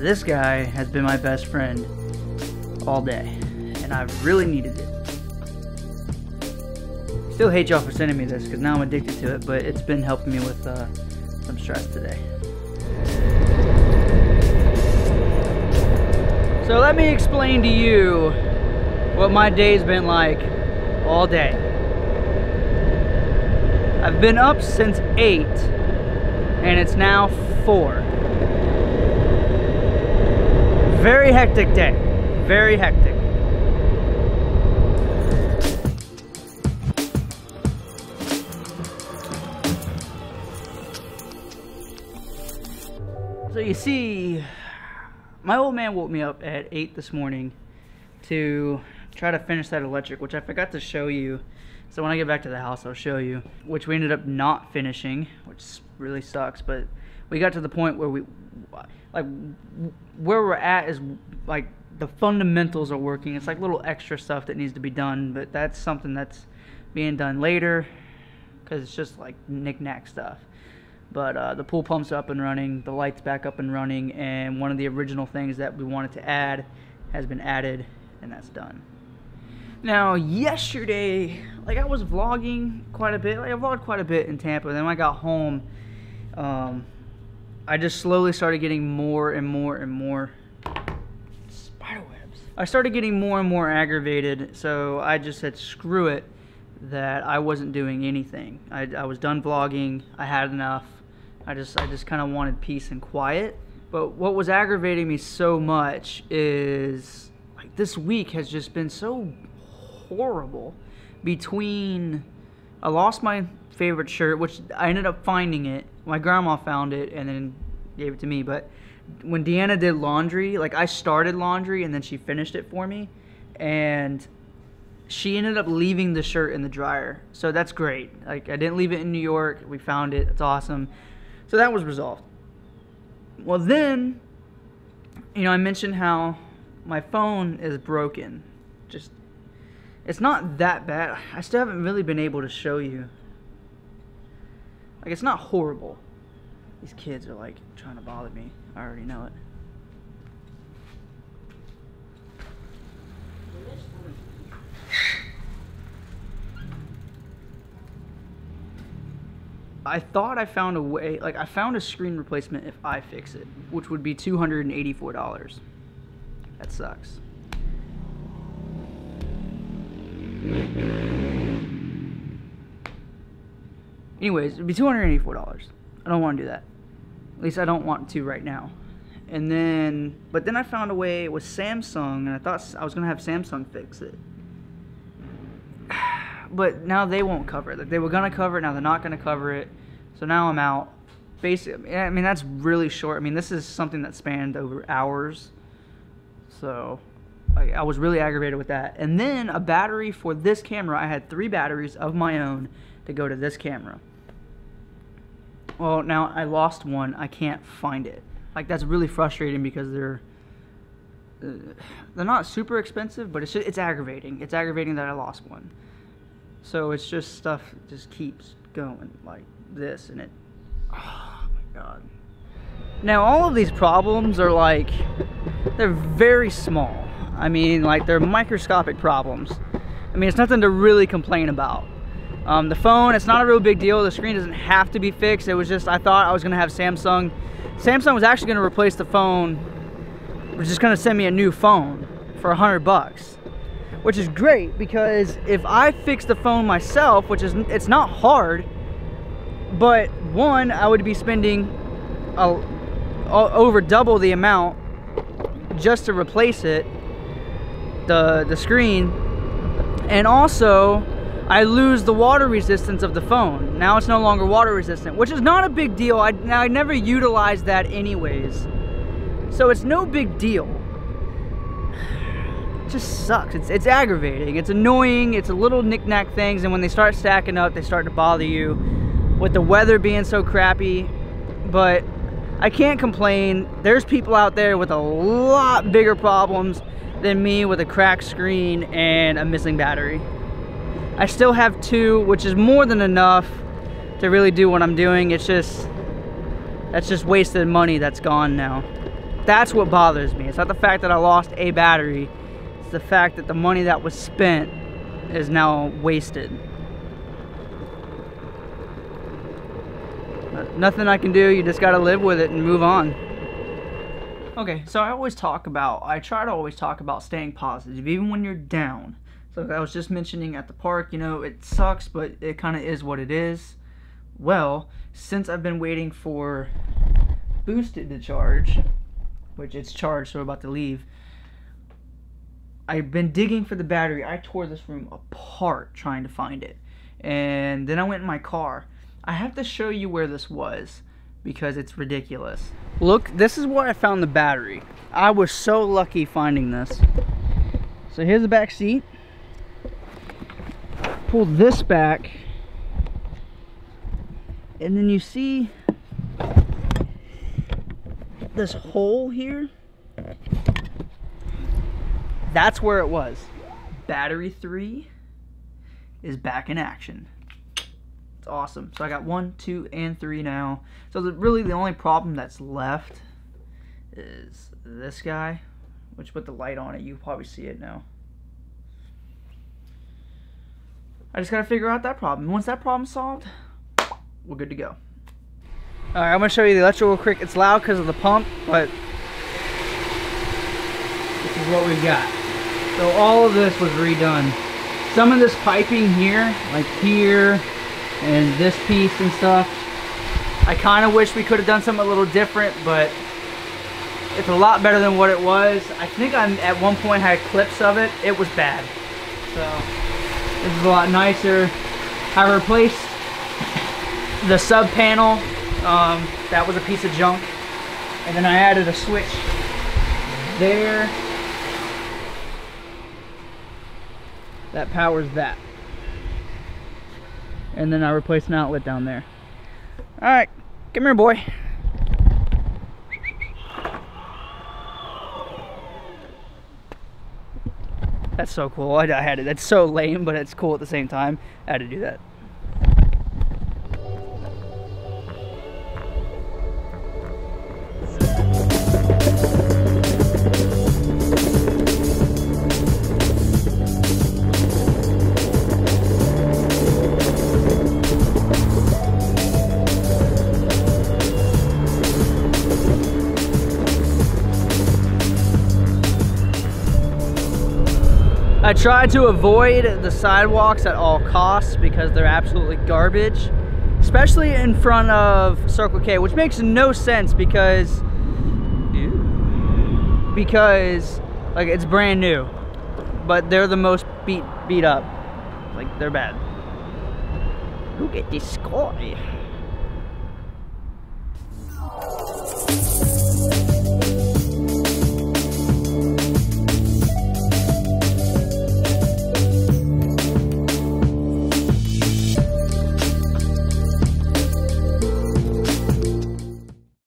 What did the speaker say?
This guy has been my best friend all day, and I've really needed it. Still hate y'all for sending me this, because now I'm addicted to it, but it's been helping me with some stress today. So let me explain to you what my day's been like all day. I've been up since 8, and it's now 4. Very hectic day, very hectic. So you see, my old man woke me up at 8 this morning to try to finish that electric, which I forgot to show you. So when I get back to the house, I'll show you, which we ended up not finishing, which really sucks. But we got to the point where where we're at is like the fundamentals are working. It's like little extra stuff that needs to be done, but that's something that's being done later because it's just like knick-knack stuff. But the pool pump's up and running, the light's back up and running, and one of the original things that we wanted to add has been added, and that's done. Now, yesterday, like I was vlogging quite a bit. Like I vlogged quite a bit in Tampa, and then when I got home, I just slowly started getting more and more spiderwebs. I started getting more and more aggravated, so I just said screw it, that I wasn't doing anything. I was done vlogging. I had enough. I just kind of wanted peace and quiet. But what was aggravating me so much is like this week has just been so horrible. Between I lost my favorite shirt, which I ended up finding it. My grandma found it and then gave it to me. But when Deanna did laundry, like I started laundry and then she finished it for me, and she ended up leaving the shirt in the dryer. So that's great. Like I didn't leave it in New York. We found it. It's awesome. So that was resolved. Well then, you know, I mentioned how my phone is broken. Just, it's not that bad. I still haven't really been able to show you. Like it's not horrible. These kids are like trying to bother me. I already know it. I thought I found a way, like I found a screen replacement if I fix it, which would be $284. That sucks. Anyways, it'd be $284. I don't want to do that. At least I don't want to right now. And then, but then I found a way with Samsung, and I thought I was going to have Samsung fix it. But now they won't cover it. Like they were going to cover it, now they're not going to cover it. So now I'm out. Basically, I mean, that's really short. I mean, this is something that spanned over hours. So I was really aggravated with that. And then a battery for this camera. I had 3 batteries of my own to go to this camera. Well, now I lost one. I can't find it. Like that's really frustrating because they're not super expensive, but it's aggravating. It's aggravating that I lost one. So it's just stuff just keeps going like this, and it, oh my god. Now all of these problems are like, they're very small. I mean, like they're microscopic problems. I mean, it's nothing to really complain about. The phone, it's not a real big deal. The screen doesn't have to be fixed. It was just, I thought I was gonna have Samsung. Samsung was actually gonna replace the phone. We're just gonna send me a new phone for $100. Which is great, because if I fix the phone myself, which is, it's not hard, but one, I would be spending over double the amount just to replace it, the screen, and also I lose the water resistance of the phone. Now it's no longer water resistant, which is not a big deal. I never utilized that anyways, so it's no big deal. Just sucks. It's aggravating. It's annoying. It's a little knick-knack things, and when they start stacking up, they start to bother you. With the weather being so crappy, but I can't complain. There's people out there with a lot bigger problems than me with a cracked screen and a missing battery. I still have 2, which is more than enough to really do what I'm doing. It's just, that's just wasted money that's gone now. That's what bothers me. It's not the fact that I lost a battery. It's the fact that the money that was spent is now wasted. Nothing I can do. You just gotta live with it and move on. Okay, so I try to always talk about staying positive, even when you're down. So I was just mentioning at the park, you know, it sucks, but it kind of is what it is. Well, since I've been waiting for Boosted to charge, which it's charged, so we're about to leave, I've been digging for the battery. I tore this room apart trying to find it. And then I went in my car. I have to show you where this was because it's ridiculous. Look, this is where I found the battery. I was so lucky finding this. So here's the back seat. Pull this back. And then you see this hole here. That's where it was. Battery 3 is back in action. It's awesome. So I got 1, 2, and 3 now. So really the only problem that's left is this guy, which with the light on it, you probably see it now. I just gotta figure out that problem. Once that problem's solved, we're good to go. Alright, I'm gonna show you the electrical quick. It's loud because of the pump, but this is what we've got. So all of this was redone. Some of this piping here, like here, and this piece and stuff, I kind of wish we could have done something a little different, but it's a lot better than what it was. I think I at one point had clips of it. It was bad. So this is a lot nicer. I replaced the sub panel. That was a piece of junk. And then I added a switch there. That powers that. And then I replaced an outlet down there. Alright, come here, boy. That's so cool. I had it. That's so lame, but it's cool at the same time. I had to do that. I try to avoid the sidewalks at all costs because they're absolutely garbage, especially in front of Circle K, which makes no sense because like it's brand new, but they're the most beat up. Like they're bad. Look at this sky.